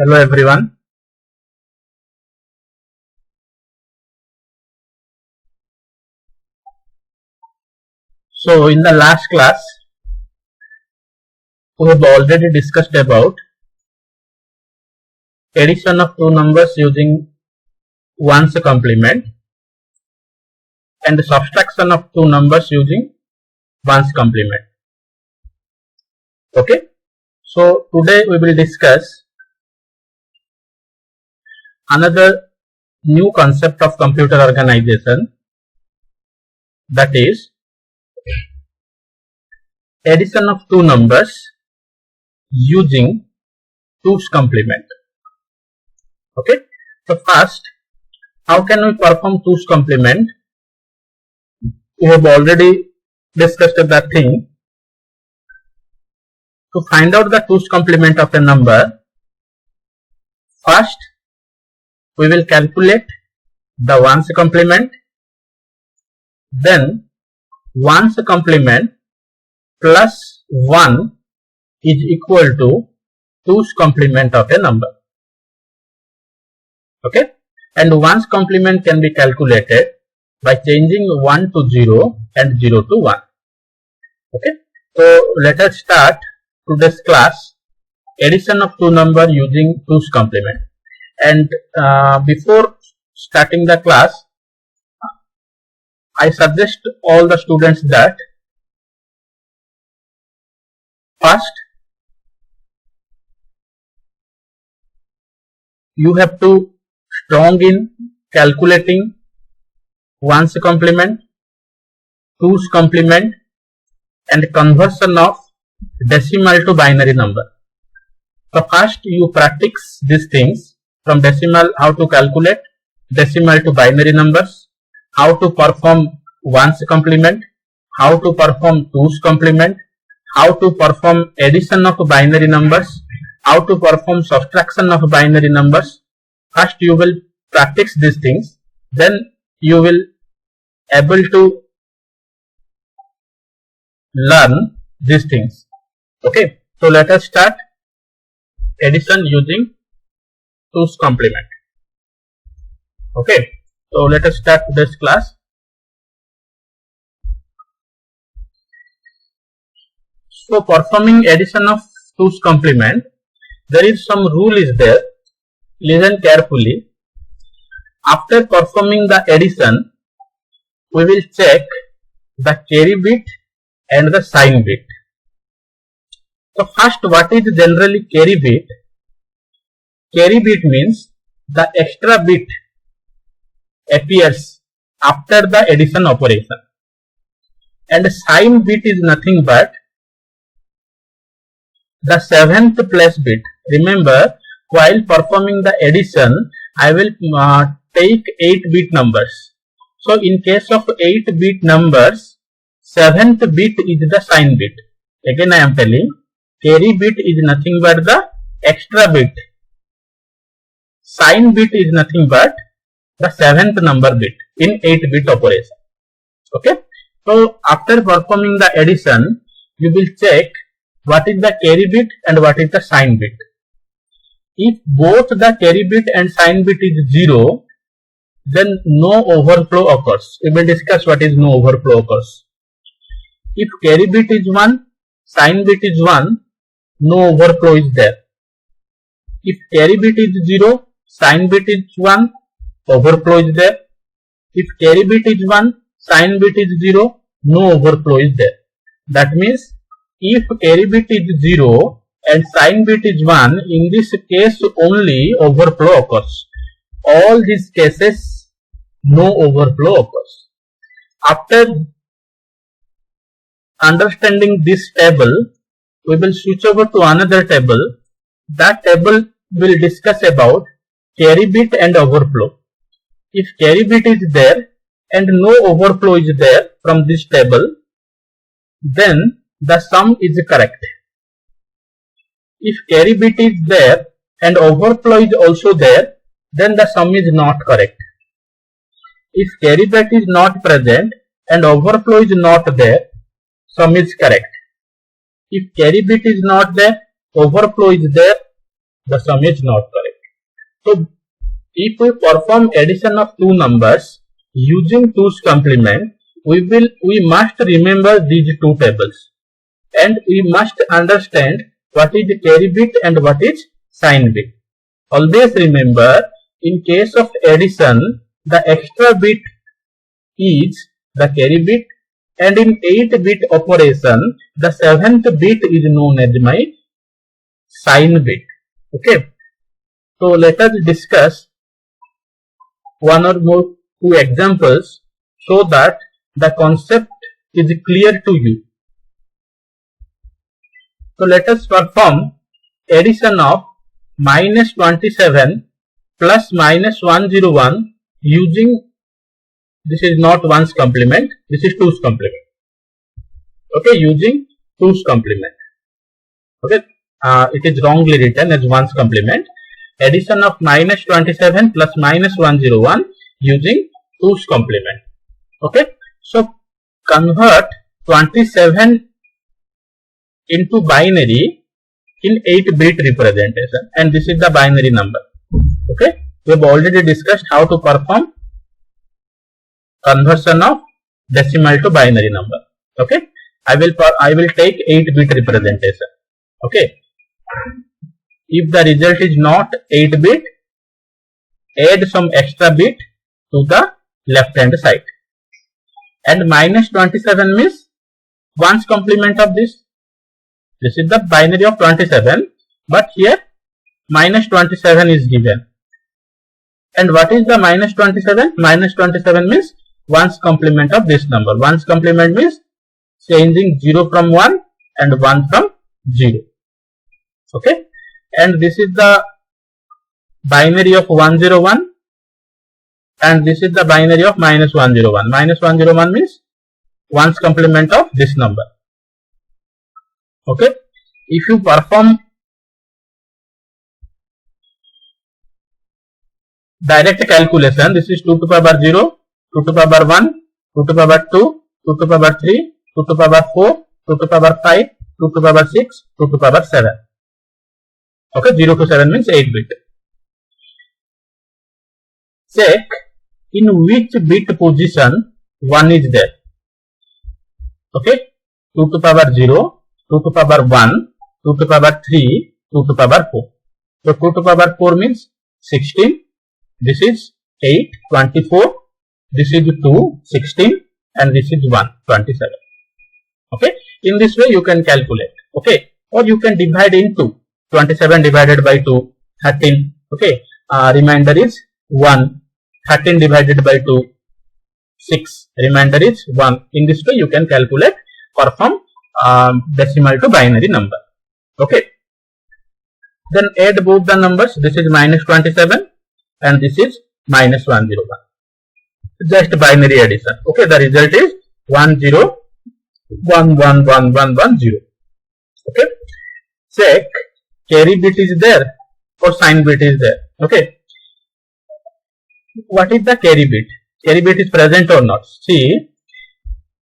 Hello everyone. So in the last class we have already discussed about addition of two numbers using ones complement and subtraction of two numbers using ones complement. Okay. So today we will discuss another new concept of computer organization, that is addition of two numbers using 2's complement. Okay. So first, how can we perform 2's complement? We have already discussed that thing. To find out the 2's complement of a number, first we will calculate the ones complement, then ones complement plus 1 is equal to 2's complement of a number. Okay, and ones complement can be calculated by changing 1 to 0 and 0 to 1. Okay, so let us start today's class, addition of two numbers using 2's complement. And before starting the class, I suggest all the students that first you have to strong in calculating ones complement, 2's complement and conversion of decimal to binary number. So first you practice these things from decimal, how to calculate decimal to binary numbers, how to perform ones complement, how to perform 2's complement, how to perform addition of binary numbers, how to perform subtraction of binary numbers. First you will practice these things, then you will able to learn these things. Okay, so let us start addition using 2's complement. Okay, so let us start today's class. So performing addition of 2's complement, there is some rule is there. Listen carefully. After performing the addition, we will check the carry bit and the sign bit. So first, what is generally carry bit? Carry bit means the extra bit appears after the addition operation, and sign bit is nothing but the 7th place bit. Remember, while performing the addition, I will take 8-bit numbers. So in case of 8-bit numbers, 7th bit is the sign bit. Again I am telling, carry bit is nothing but the extra bit. Sign bit is nothing but the 7th number bit in 8-bit operation. Okay. So after performing the addition, you will check what is the carry bit and what is the sign bit. If both the carry bit and sign bit is 0, then no overflow occurs. We will discuss what is no overflow occurs. If carry bit is 1, sign bit is 1, no overflow is there. If carry bit is 0, sign bit is 1, overflow is there. If carry bit is 1, sign bit is 0, no overflow is there. That means if carry bit is 0 and sign bit is 1, in this case only overflow occurs. All these cases, no overflow occurs. After understanding this table, we will switch over to another table. That table will discuss about carry bit and overflow. If carry bit is there and no overflow is there from this table, then the sum is correct. If carry bit is there and overflow is also there, then the sum is not correct. If carry bit is not present and overflow is not there, sum is correct. If carry bit is not there, overflow is there, the sum is not correct. So if we perform addition of two numbers using 2's complement, we must remember these two tables, and we must understand what is the carry bit and what is sign bit. Always remember, in case of addition, the extra bit is the carry bit, and in 8-bit operation, the 7th bit is known as my sign bit. Okay. So let us discuss one or more two examples so that the concept is clear to you. So let us perform addition of -27 plus -101 using, this is not 1's complement, this is 2's complement. Okay, using 2's complement. Okay, it is wrongly written as 1's complement. Addition of -27 plus -101 using 2's complement. Okay, so convert 27 into binary in 8-bit representation, and this is the binary number. Okay, we have already discussed how to perform conversion of decimal to binary number. Okay, I will take 8-bit representation. Okay, if the result is not 8-bit, add some extra bit to the left hand side, and -27 means 1's complement of this. This is the binary of 27, but here -27 is given. And what is the -27? -27 means 1's complement of this number. 1's complement means changing 0 from 1 and 1 from 0. Okay, and this is the binary of 101, and this is the binary of -101. -101 means 1's complement of this number. Okay, if you perform direct calculation, this is 2 to the power 0, 2 to the power 1, 2 to the power 2, 2 to the power 3, 2 to the power 4, 2 to the power 5, 2 to the power 6, 2 to the power 7. Okay, 0 to 7 means 8-bit. Check in which bit position 1 is there. Okay, 2 to the power 0, 2 to the power 1, 2 to the power 3, 2 to the power 4. So 2 to the power 4 means 16. This is 8, 24. This is 2, 16, and this is 1, 27. Okay, in this way you can calculate. Okay, or you can divide into 27 divided by 2, 13. Okay, remainder is 1. 13 divided by 2, 6. Remainder is 1. In this way you can calculate, perform decimal to binary number. Okay, then add both the numbers. This is -27 and this is -101. Just binary addition. Okay, the result is 10111110. Okay, check carry bit is there or sign bit is there. Okay, what is the carry bit? Carry bit is present or not? See,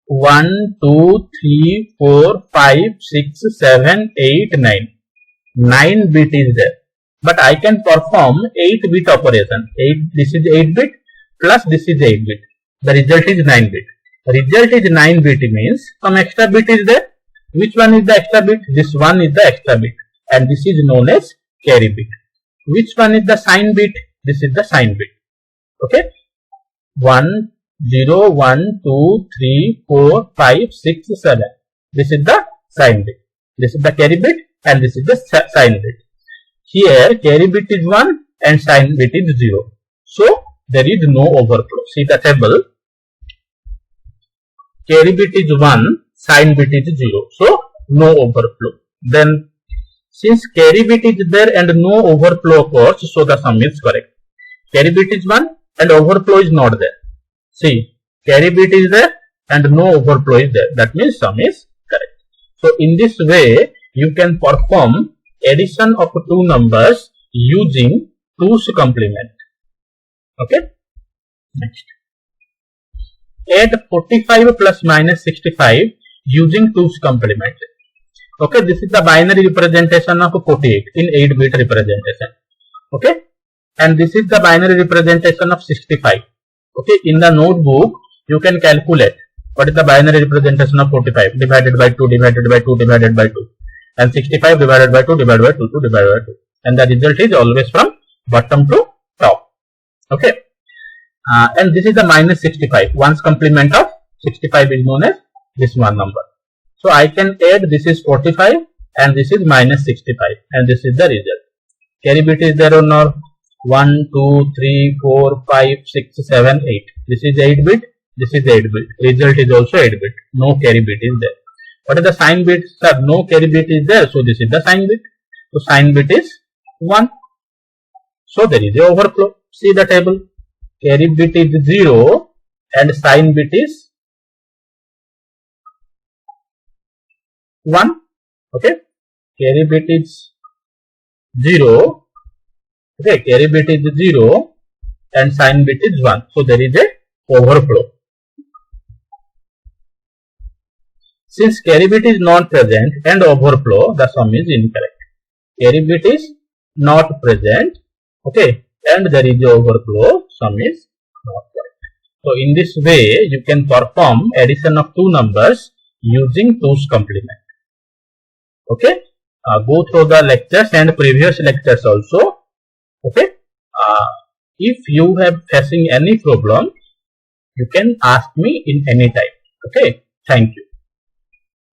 1, 2, 3, 4, 5, 6, 7, 8, 9. 9 bit is there. But I can perform 8-bit operation. This is 8-bit plus this is 8-bit. The result is 9-bit. Result is 9-bit means some extra bit is there. Which one is the extra bit? This one is the extra bit, and this is known as carry bit. Which one is the sign bit? This is the sign bit. Okay, 1, 0, 1, 2, 3, 4, 5, 6, 7. This is the sign bit. This is the carry bit and this is the sign bit. Here carry bit is 1 and sign bit is 0. So there is no overflow. See the table. Carry bit is 1, sign bit is 0. So no overflow. Then since carry bit is there and no overflow occurs, so the sum is correct. Carry bit is 1 and overflow is not there. See, carry bit is there and no overflow is there. That means sum is correct. So in this way, you can perform addition of two numbers using 2's complement. Okay. Next, add 45 plus -65 using 2's complement. Okay, this is the binary representation of 48 in 8-bit representation. Okay, and this is the binary representation of 65. Okay, in the notebook you can calculate what is the binary representation of 45 divided by 2 divided by 2 divided by 2, and 65 divided by 2 divided by 2 divided by 2, and the result is always from bottom to top. Okay, and this is the minus 65. One's complement of 65 is known as this one number. So I can add this is 45 and this is minus 65, and this is the result. Carry bit is there or not? 1, 2, 3, 4, 5, 6, 7, 8. This is 8 bit. This is 8 bit. Result is also 8 bit. No carry bit is there. What is the sign bit? Sir, no carry bit is there. So this is the sign bit. So sign bit is 1. So there is a overflow. See the table. Carry bit is 0 and sign bit is 1. Okay. Carry bit is 0. Okay. Carry bit is 0 and sign bit is 1. So there is a overflow. Since carry bit is not present and overflow, the sum is incorrect. Carry bit is not present, okay, and there is a overflow, sum is not correct. So in this way, you can perform addition of two numbers using 2's complement. Okay, go through the lectures and previous lectures also. Okay, if you have facing any problem, you can ask me in any time. Okay, thank you.